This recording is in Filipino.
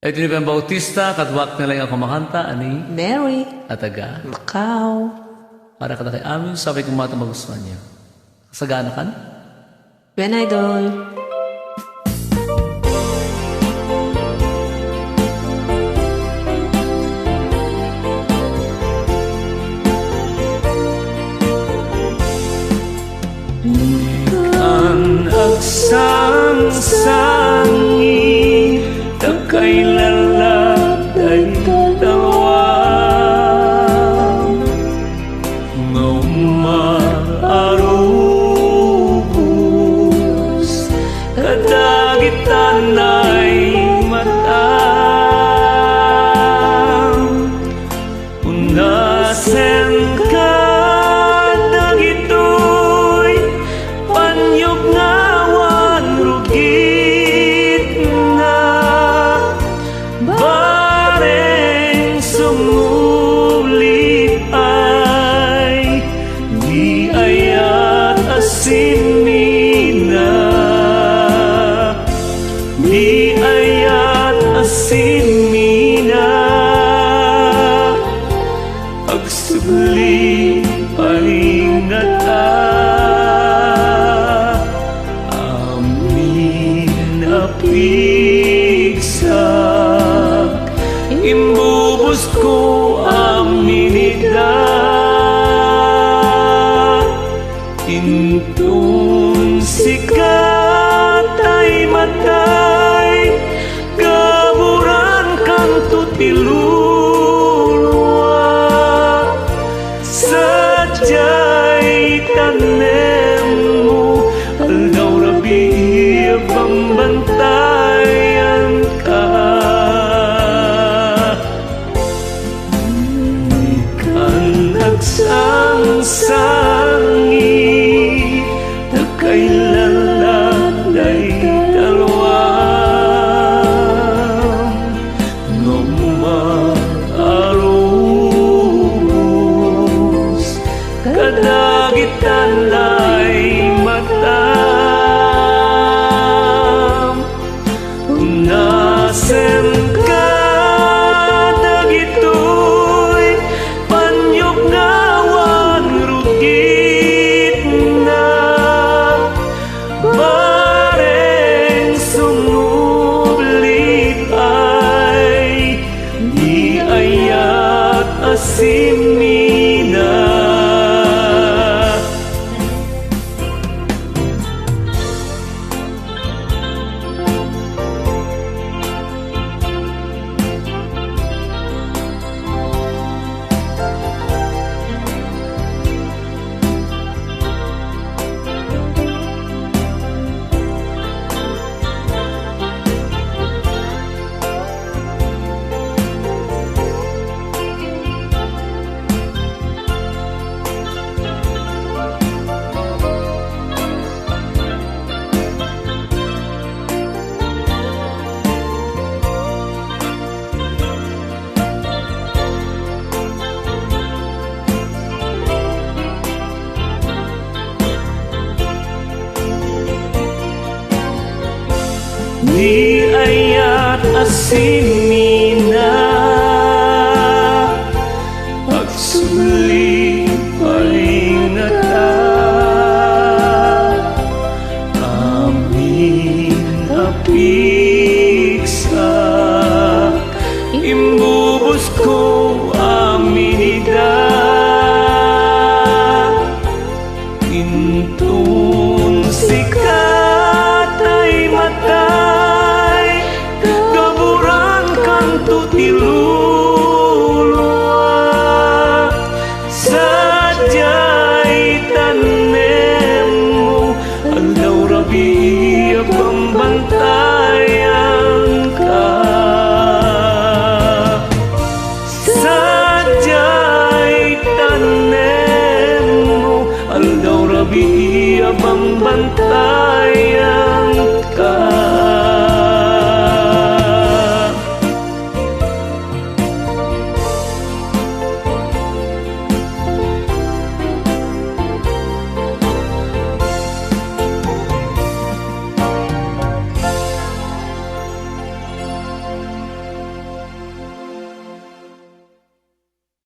Ito ni Ben Bautista, katwak na lang ang kumakanta, ani Mary, Ataga. Macau. Para ka na kay amin, sabi kong mata magustuhan niya. Kasagana kan? Ben Idol. Ang agsang-sangi, takay laladay tawang ngumarubos kadagitan ay matang unasen ka dagitoy panyog ngawan rugit na bareng sumulit ay di ayat asimina di ayat asimina agsubli paringat amin apigsak imbubos ko aminida intun sikat ay matay kaburan kang tutiluluwa sadyay tanem mo aldaw rabi pambantayan ka ikan nagsang-sangi takay laladay dalawang ngumarubos kadagitan ay matam unasen ka dagitoy panyog ngawan rugit na bareng sumublit ay di ayat asimina. Di ayat asimina pagsubli paringata amin apigsa imbu